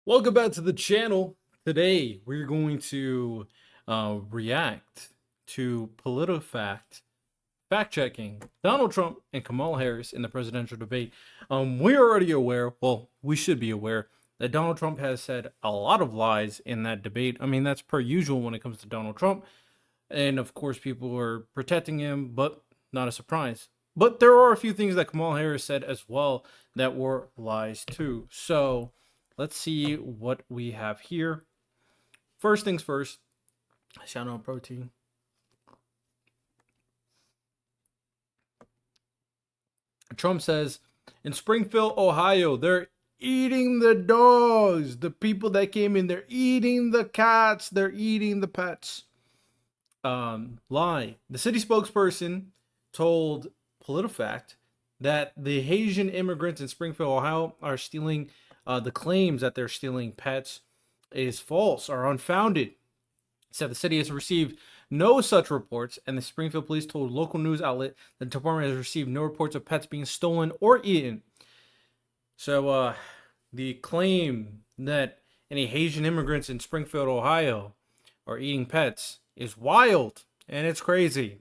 Welcome back to the channel. Today we're going to react to PolitiFact fact checking Donald Trump and Kamala Harris in the presidential debate. We're already aware, well, we should be aware, that Donald Trump has said a lot of lies in that debate. I mean, that's per usual when it comes to Donald Trump. And of course, people are protecting him, but not a surprise. But there are a few things that Kamala Harris said as well that were lies too. So let's see what we have here. First things first, shout out protein. Trump says in Springfield, Ohio, they're eating the dogs. The people that came in, they're eating the cats, they're eating the pets. Lie. The city spokesperson told PolitiFact that the Haitian immigrants in Springfield, Ohio, are stealing. The claims that they're stealing pets is false, are unfounded. Said the city has received no such reports, and the Springfield police told local news outlet the department has received no reports of pets being stolen or eaten. So, the claim that any Haitian immigrants in Springfield, Ohio, are eating pets is wild and it's crazy.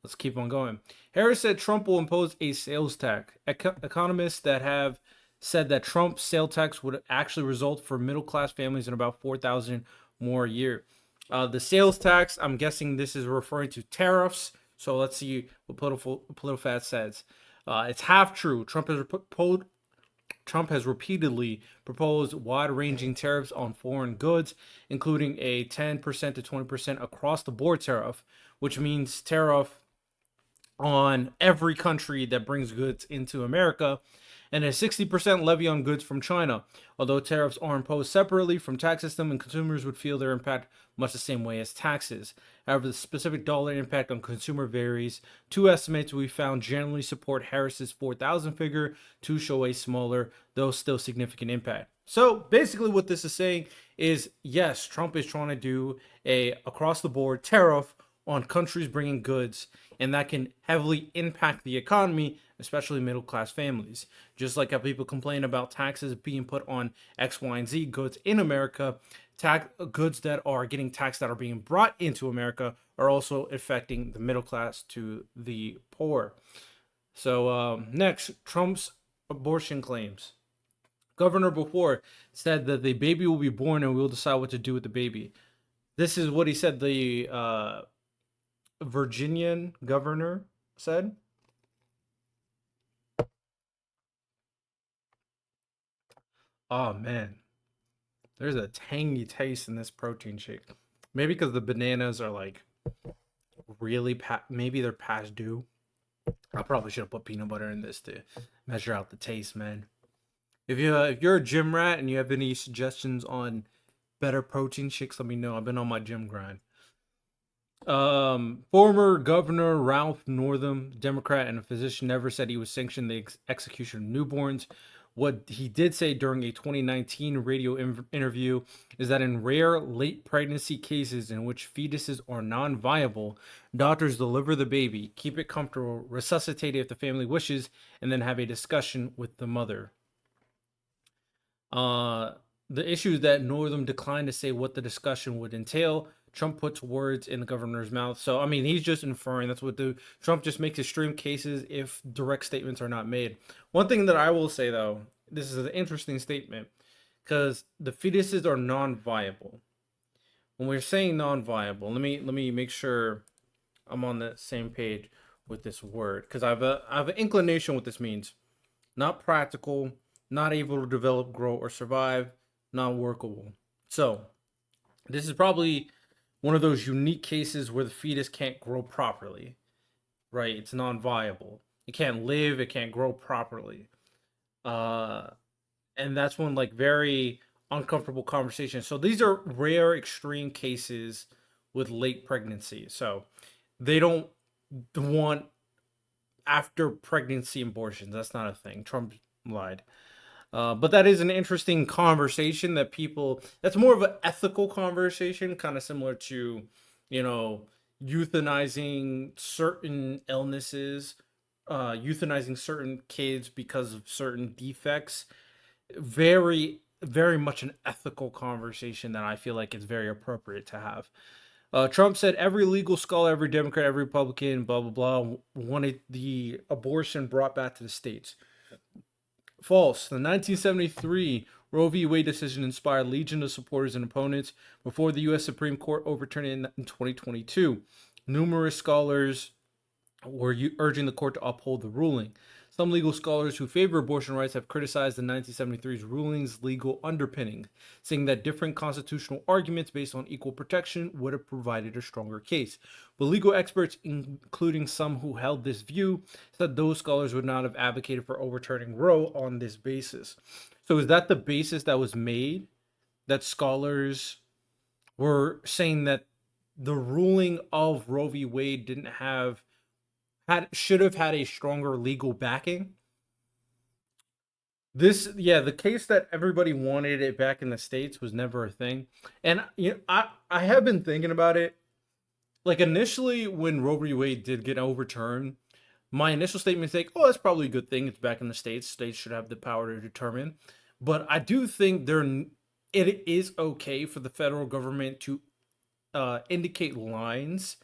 Let's keep on going. Harris said Trump will impose a sales tax. Economists that have said that Trump's sales tax would actually result for middle class families in about 4,000 more a year. The sales tax, I'm guessing this is referring to tariffs. So let's see what PolitiFact says. It's half true. Trump has repeatedly proposed wide-ranging tariffs on foreign goods, including a 10% to 20% across-the-board tariff, which means tariff on every country that brings goods into America, and a 60% levy on goods from China. Although tariffs are imposed separately from tax system and consumers would feel their impact much the same way as taxes. However, the specific dollar impact on consumer varies. Two estimates we found generally support Harris's 4,000 figure to show a smaller, though still significant impact. So basically what this is saying is yes, Trump is trying to do a across the board tariff on countries bringing goods, and that can heavily impact the economy, especially middle class families. Just like how people complain about taxes being put on X, Y, and Z goods in America, goods that are getting taxed that are being brought into America are also affecting the middle class to the poor. So, next, Trump's abortion claims. Governor before said that the baby will be born and we'll decide what to do with the baby. This is what he said. The Virginian governor said. Oh man, there's a tangy taste in this protein shake. Maybe because the bananas are like really maybe they're past due. I probably should have put peanut butter in this to measure out the taste, man. If you're a gym rat and you have any suggestions on better protein shakes, let me know. I've been on my gym grind. Former Governor Ralph Northam, Democrat and a physician, never said he would sanction the execution of newborns. What he did say during a 2019 radio interview is that in rare late pregnancy cases in which fetuses are non viable, doctors deliver the baby, keep it comfortable, resuscitate it if the family wishes, and then have a discussion with the mother. The issue is that Northam declined to say what the discussion would entail. Trump puts words in the governor's mouth. So, I mean, he's just inferring. That's what Trump just makes extreme cases if direct statements are not made. One thing that I will say, though, this is an interesting statement because the fetuses are non-viable. When we're saying non-viable, let me make sure I'm on the same page with this word because I have an inclination what this means. Not practical, not able to develop, grow, or survive, not workable. So, this is probably one of those unique cases where the fetus can't grow properly, right? It's non-viable. It can't live. It can't grow properly. Uh, and that's one like very uncomfortable conversation. So these are rare, extreme cases with late pregnancy. So they don't want after pregnancy abortions. That's not a thing. Trump lied. But that is an interesting conversation that people, that's more of an ethical conversation, kind of similar to, you know, euthanizing certain illnesses, euthanizing certain kids because of certain defects. Very very much an ethical conversation that I feel like is very appropriate to have. Trump said every legal scholar, every Democrat, every Republican, blah, blah, blah, wanted the abortion brought back to the states. False. The 1973 Roe v. Wade decision inspired legion of supporters and opponents before the U.S. Supreme Court overturned it in 2022. Numerous scholars were urging the court to uphold the ruling. Some legal scholars who favor abortion rights have criticized the 1973's ruling's legal underpinning, saying that different constitutional arguments based on equal protection would have provided a stronger case. But legal experts, including some who held this view, said those scholars would not have advocated for overturning Roe on this basis. So is that the basis that was made? That scholars were saying that the ruling of Roe v. Wade didn't have should have had a stronger legal backing. The case that everybody wanted it back in the States was never a thing. And I have been thinking about it. Like initially when Roe v. Wade did get overturned, my initial statement is like, oh, that's probably a good thing. It's back in the States. States should have the power to determine. But I do think it is okay for the federal government to indicate lines,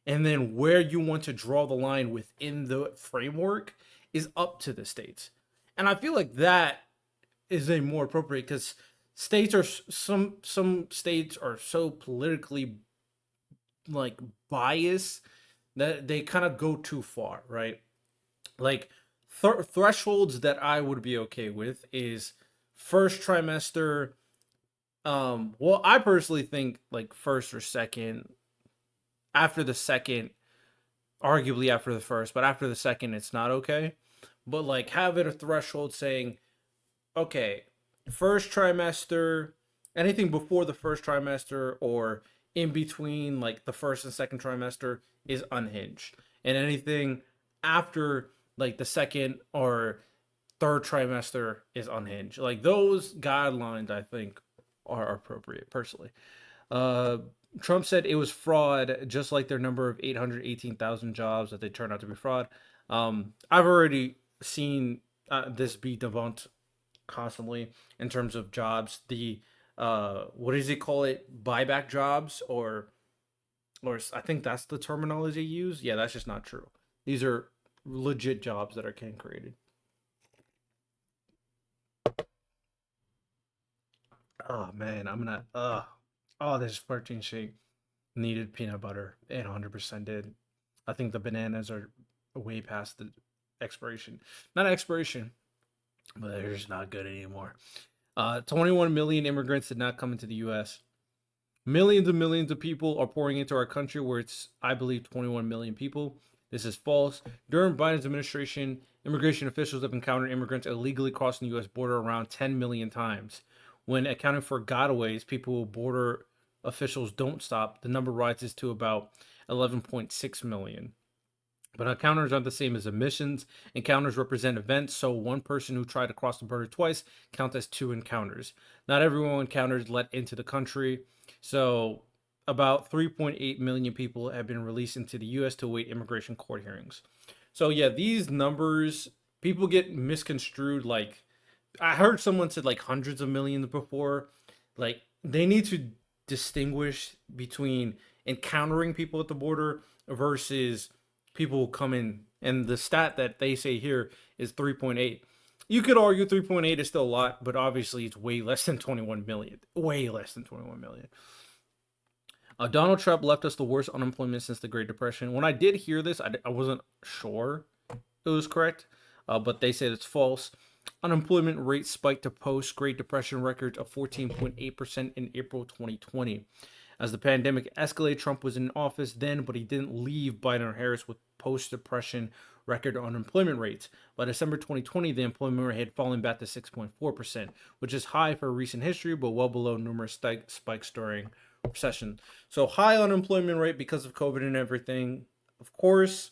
and then where you want to draw the line within the framework is up to the states. And I feel like that is a more appropriate, because states are some states are so politically like biased that they kind of go too far, right? Like thresholds that I would be okay with is first trimester. Well, I personally think like first or second. After the second, arguably after the first, but after the second, it's not okay. But like have it a threshold saying, okay, first trimester, anything before the first trimester or in between like the first and second trimester is unhinged. And anything after like the second or third trimester is unhinged. Like those guidelines, I think, are appropriate personally. Uh, Trump said it was fraud, just like their number of 818,000 jobs that they turned out to be fraud. I've already seen this be debunked constantly in terms of jobs. The what does he call it? Buyback jobs, or I think that's the terminology used. Yeah, that's just not true. These are legit jobs that are getting created. Oh man, I'm gonna oh, this protein shake needed peanut butter. It 100% did. I think the bananas are way past the expiration. Not expiration, but they're just not good anymore. 21 million immigrants did not come into the U.S. Millions and millions of people are pouring into our country, where it's, I believe, 21 million people. This is false. During Biden's administration, immigration officials have encountered immigrants illegally crossing the U.S. border around 10 million times. When accounting for gotaways, people who border officials don't stop, the number rises to about 11.6 million. But encounters aren't the same as emissions. Encounters represent events, so one person who tried to cross the border twice counts as two encounters. Not everyone encounters let into the country. So about 3.8 million people have been released into the U.S. to await immigration court hearings. So yeah, these numbers, people get misconstrued. Like I heard someone said like hundreds of millions before. Like they need to distinguish between encountering people at the border versus people come in. And the stat that they say here is 3.8. You could argue 3.8 is still a lot, but obviously it's way less than 21 million. Way less than 21 million. Donald Trump left us the worst unemployment since the Great Depression. When I did hear this, I wasn't sure it was correct, but they said it's false. Unemployment rate spiked to post Great Depression records of 14.8% in April 2020. As the pandemic escalated, Trump was in office then, but he didn't leave Biden or Harris with post-depression record unemployment rates. By December 2020, the employment rate had fallen back to 6.4%, which is high for recent history, but well below numerous spikes during recession. So high unemployment rate because of COVID and everything. Of course,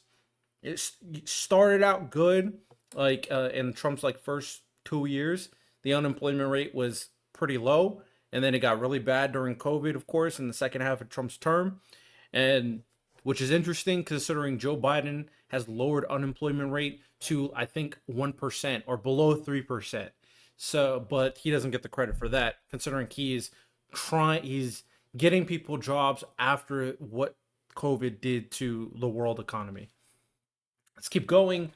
it started out good, like in Trump's like first 2 years, the unemployment rate was pretty low, and then it got really bad during COVID, of course, in the second half of Trump's term, and which is interesting considering Joe Biden has lowered unemployment rate to I think 1% or below 3%. So, but he doesn't get the credit for that, considering he's getting people jobs after what COVID did to the world economy. Let's keep going.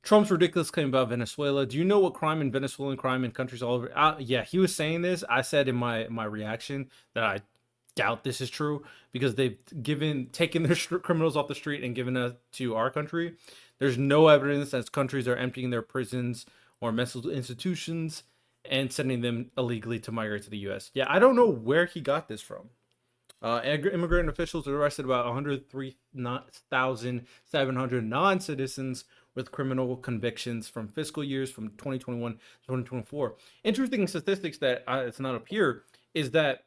Trump's ridiculous claim about Venezuela. Do you know what crime in Venezuelan crime in countries all over? Yeah, he was saying this. I said in my reaction that I doubt this is true because they've taken their criminals off the street and given it to our country. There's no evidence that countries are emptying their prisons or mental institutions and sending them illegally to migrate to the U.S. Yeah, I don't know where he got this from. Immigrant officials arrested about 103,700 non-citizens with criminal convictions from fiscal years from 2021 to 2024. Interesting statistics that it's not up here is that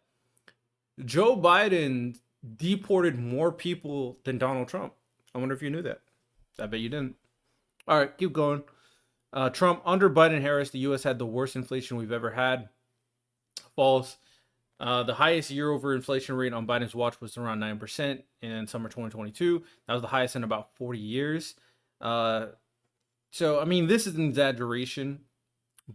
Joe Biden deported more people than Donald Trump. I wonder if you knew that. I bet you didn't. All right, keep going. Trump, under Biden Harris, the U.S. had the worst inflation we've ever had. False. The highest year-over inflation rate on Biden's watch was around 9% in summer 2022. That was the highest in about 40 years. So, I mean, this is an exaggeration,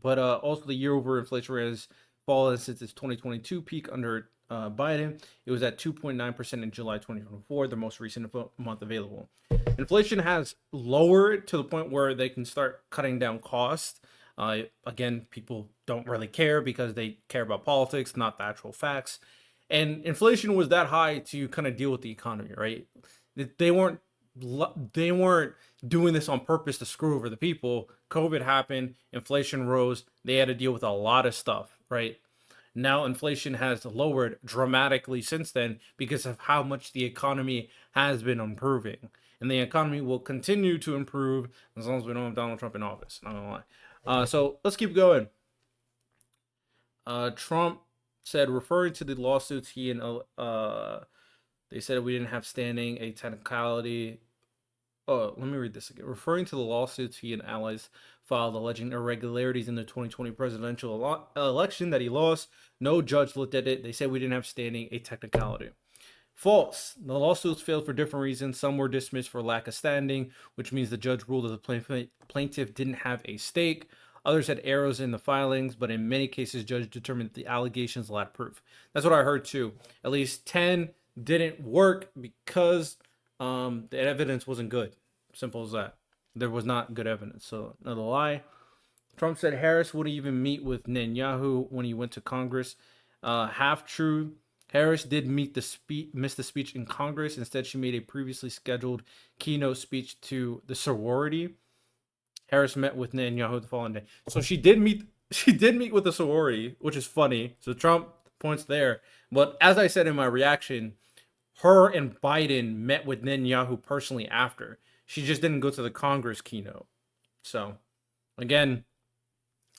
but also the year-over inflation rate has fallen since its 2022 peak under Biden. It was at 2.9% in July 2024, the most recent month available. Inflation has lowered to the point where they can start cutting down costs. Again, people don't really care because they care about politics, not the actual facts. And inflation was that high to kind of deal with the economy, right? They weren't doing this on purpose to screw over the people. COVID happened, inflation rose. They had to deal with a lot of stuff, right? Now inflation has lowered dramatically since then because of how much the economy has been improving. And the economy will continue to improve as long as we don't have Donald Trump in office. Not gonna lie. So let's keep going. Trump said, referring to the lawsuits he and they said we didn't have standing, a technicality. Oh, let me read this again. Referring to the lawsuits he and allies filed alleging irregularities in the 2020 presidential election that he lost, no judge looked at it. They said we didn't have standing, a technicality. False. The lawsuits failed for different reasons. Some were dismissed for lack of standing, which means the judge ruled that the plaintiff didn't have a stake. Others had errors in the filings, but in many cases, judge determined that the allegations lacked proof. That's what I heard too. At least 10 didn't work because the evidence wasn't good. Simple as that. There was not good evidence. So another lie. Trump said Harris wouldn't even meet with Netanyahu when he went to Congress. Half true. Harris did miss the speech in Congress. Instead, she made a previously scheduled keynote speech to the sorority. Harris met with Netanyahu the following day. So she did meet with the sorority, which is funny. So Trump points there. But as I said in my reaction, her and Biden met with Netanyahu personally after. She just didn't go to the Congress keynote. So again,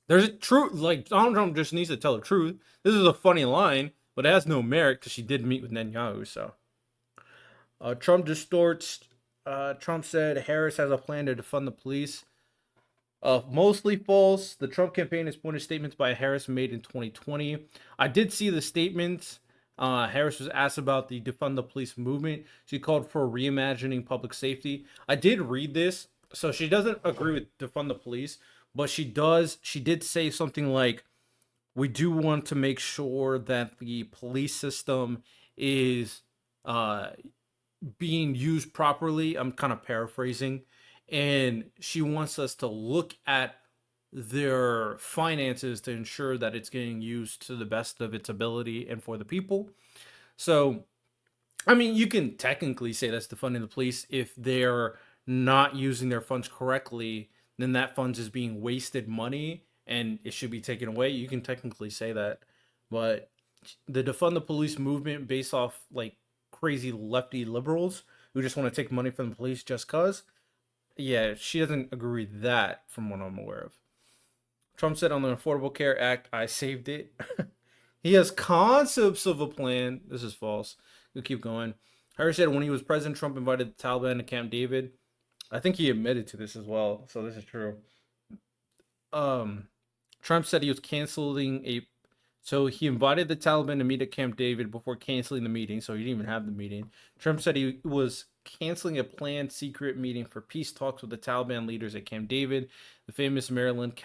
there's a truth. Like, Donald Trump just needs to tell the truth. This is a funny line, but it has no merit because she did meet with Netanyahu. So Trump distorts. Trump said Harris has a plan to defund the police. Mostly false. The Trump campaign has pointed statements by Harris made in 2020. I did see the statements. Harris was asked about the defund the police movement. She called for reimagining public safety. I did read this. So she doesn't agree with defund the police, but she did say something like, we do want to make sure that the police system is being used properly. I'm kind of paraphrasing. And she wants us to look at their finances to ensure that it's getting used to the best of its ability and for the people. So, I mean, you can technically say that's defunding the police. If they're not using their funds correctly, then that funds is being wasted money and it should be taken away. You can technically say that. But the defund the police movement based off like crazy lefty liberals who just want to take money from the police just cause, yeah, she doesn't agree with that from what I'm aware of. Trump said on the Affordable Care Act, I saved it. He has concepts of a plan. This is false. We'll keep going. Harris said when he was president, Trump invited the Taliban to Camp David. I think he admitted to this as well, so this is true. Trump said he was canceling a So he invited the Taliban to meet at Camp David before canceling the meeting. So he didn't even have the meeting. Trump said he was canceling a planned secret meeting for peace talks with the Taliban leaders at Camp David, the famous Maryland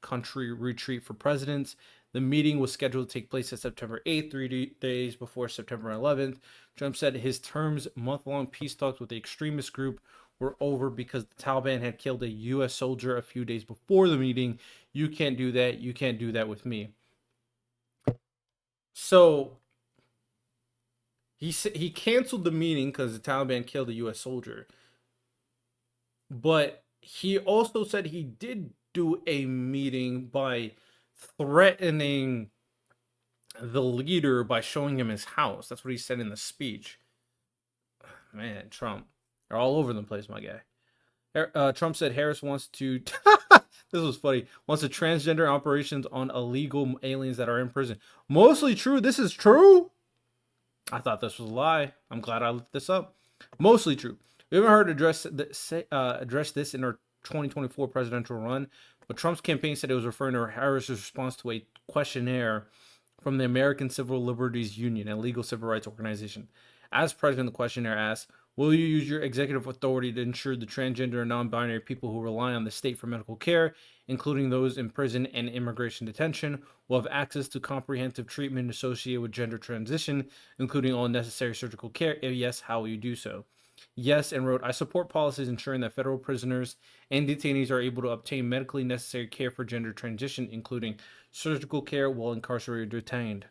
country retreat for presidents. The meeting was scheduled to take place at September 8th, 3 days before September 11th. Trump said his term's month-long peace talks with the extremist group were over because the Taliban had killed a U.S. soldier a few days before the meeting. You can't do that. You can't do that with me. So he canceled the meeting because the Taliban killed a U.S. soldier, but he also said he did do a meeting by threatening the leader by showing him his house. That's what he said in the speech. Man, Trump, they're all over the place, my guy. Trump said Harris wants to. This was funny. Wants to transgender operations on illegal aliens that are in prison. Mostly true. This is true. I thought this was a lie. I'm glad I looked this up. Mostly true. We haven't heard address this in our 2024 presidential run, but Trump's campaign said it was referring to Harris's response to a questionnaire from the American Civil Liberties Union, a legal civil rights organization. As president, the questionnaire asked, will you use your executive authority to ensure the transgender and non-binary people who rely on the state for medical care, including those in prison and immigration detention, will have access to comprehensive treatment associated with gender transition, including all necessary surgical care? If yes, how will you do so? Yes, and wrote, I support policies ensuring that federal prisoners and detainees are able to obtain medically necessary care for gender transition, including surgical care while incarcerated or detained.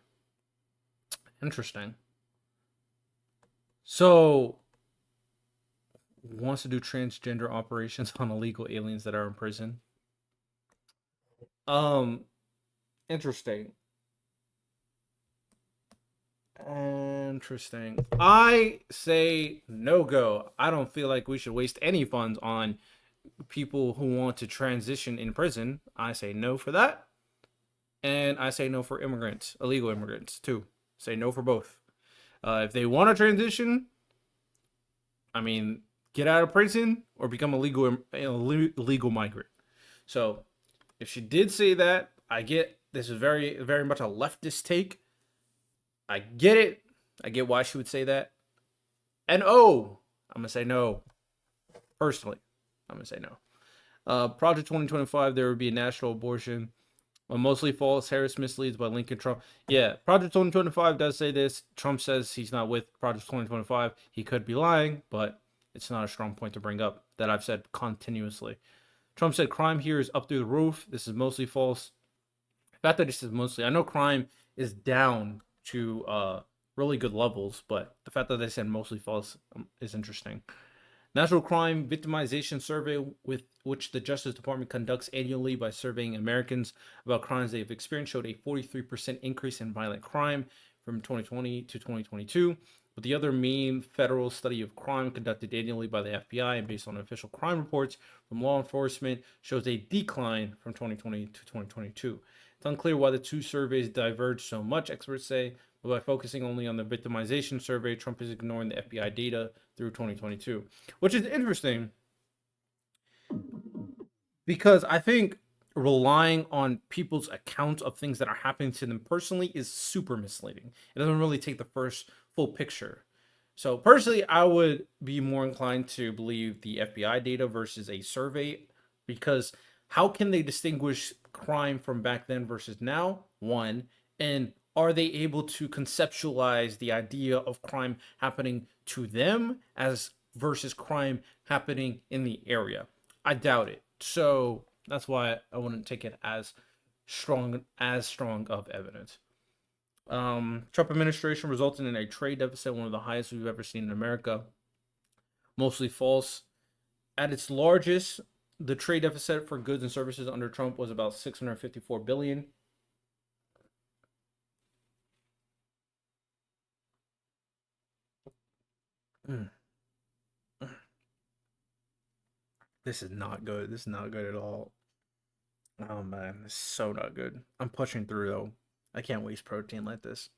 Interesting. So, wants to do transgender operations on illegal aliens that are in prison. Um, Interesting. Interesting. I say no go. I don't feel like we should waste any funds on people who want to transition in prison. I say no for that. And I say no for immigrants, illegal immigrants too. Say no for both. If they want to transition, I mean, get out of prison or become a legal migrant. So, if she did say that, I get this is very much a leftist take. I get it. I get why she would say that. And I'm gonna say no. Personally, I'm gonna say no. Project 2025, there would be a national abortion. Mostly false. Harris misleads by Lincoln Trump. Yeah, Project 2025 does say this. Trump says he's not with Project 2025. He could be lying, but it's not a strong point to bring up that I've said continuously. Trump said crime here is up through the roof. This is mostly false. The fact that he says mostly, I know crime is down to really good levels, but the fact that they said mostly false is interesting. National Crime Victimization Survey, with which the Justice Department conducts annually by surveying Americans about crimes they've experienced, showed a 43% increase in violent crime from 2020 to 2022. But the other main federal study of crime conducted annually by the FBI and based on official crime reports from law enforcement shows a decline from 2020 to 2022. It's unclear why the two surveys diverge so much, experts say, but by focusing only on the victimization survey, Trump is ignoring the FBI data through 2022, which is interesting because I think relying on people's accounts of things that are happening to them personally is super misleading. It doesn't really take the first full picture. So personally, I would be more inclined to believe the FBI data versus a survey because how can they distinguish crime from back then versus now? One, and are they able to conceptualize the idea of crime happening to them as versus crime happening in the area? I doubt it. So that's why I wouldn't take it as strong of evidence. Trump administration resulted in a trade deficit, one of the highest we've ever seen in America. Mostly false. At its largest, the trade deficit for goods and services under Trump was about 654 billion. Mm. This is not good. This is not good at all. Oh man, it's so not good. I'm pushing through though. I can't waste protein like this.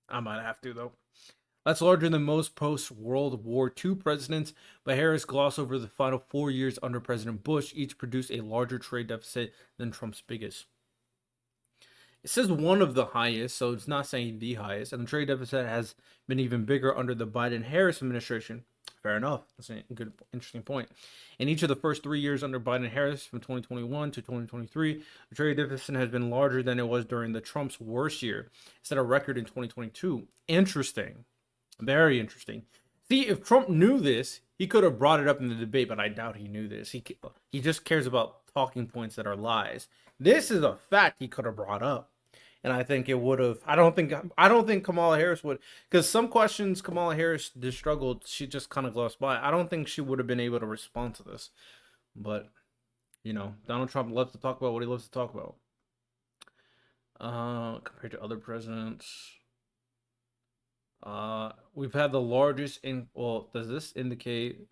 I might have to though. That's larger than most post World War II presidents, but Harris glossed over the final 4 years under President Bush, each produced a larger trade deficit than Trump's biggest. It says one of the highest, so it's not saying the highest. And the trade deficit has been even bigger under the Biden-Harris administration. Fair enough. That's a good, interesting point. In each of the first 3 years under Biden-Harris, from 2021 to 2023, the trade deficit has been larger than it was during the Trump's worst year. It set a record in 2022. Interesting. Very interesting. See, if Trump knew this, he could have brought it up in the debate, but I doubt he knew this. He just cares about talking points that are lies. This is a fact he could have brought up, and I think it would have. I don't think Kamala Harris would, because some questions Kamala Harris just struggled. She just kind of glossed by. I don't think she would have been able to respond to this. But Donald Trump loves to talk about what he loves to talk about. Compared to other presidents. We've had the largest in. Well, does this indicate?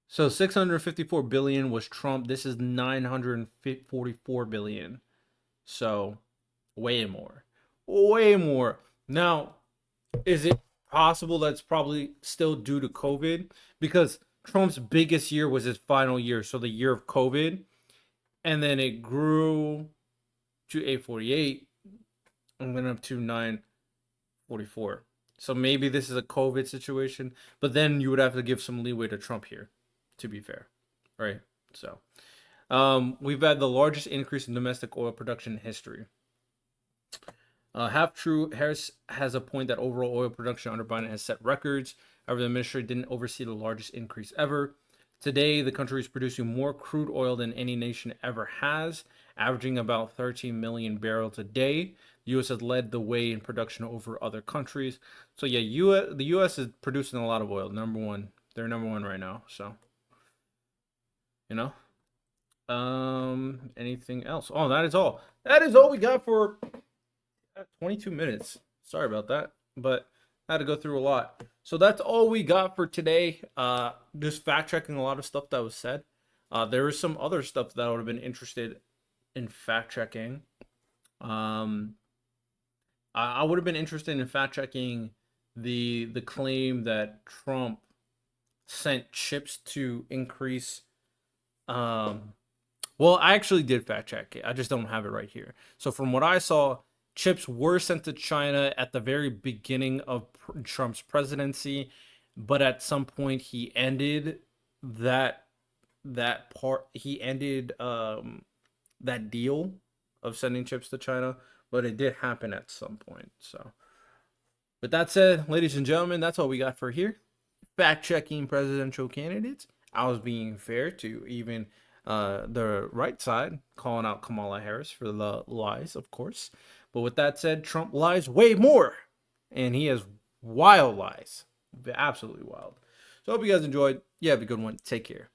So 654 billion was Trump. This is 944 billion. So way more. Way more. Now, is it possible that's probably still due to COVID? Because Trump's biggest year was his final year, so the year of COVID, and then it grew to 848 and went up to 944. So maybe this is a COVID situation, but then you would have to give some leeway to Trump here, to be fair, right? So, we've had the largest increase in domestic oil production in history. Half true, Harris has a point that overall oil production under Biden has set records. However, the administration didn't oversee the largest increase ever. Today, the country is producing more crude oil than any nation ever has, averaging about 13 million barrels a day. The U.S. has led the way in production over other countries. So yeah, the U.S. is producing a lot of oil. Number one, they're number one right now. So, you know, anything else? Oh, that is all. That is all we got for 22 minutes. Sorry about that, but I had to go through a lot. So that's all we got for today. Just fact checking a lot of stuff that was said. There is some other stuff that I would have been interested in fact checking. I would have been interested in fact checking the claim that Trump sent chips to increase. Well, I actually did fact check it. I just don't have it right here. So from what I saw, chips were sent to China at the very beginning of Trump's presidency, but at some point he ended that part. He ended that deal of sending chips to China, but it did happen at some point. So, with that said, ladies and gentlemen, that's all we got for here. Fact checking presidential candidates. I was being fair to even the right side, calling out Kamala Harris for the lies, of course. But with that said, Trump lies way more, and he has wild lies, absolutely wild. So I hope you guys enjoyed. You have a good one. Take care.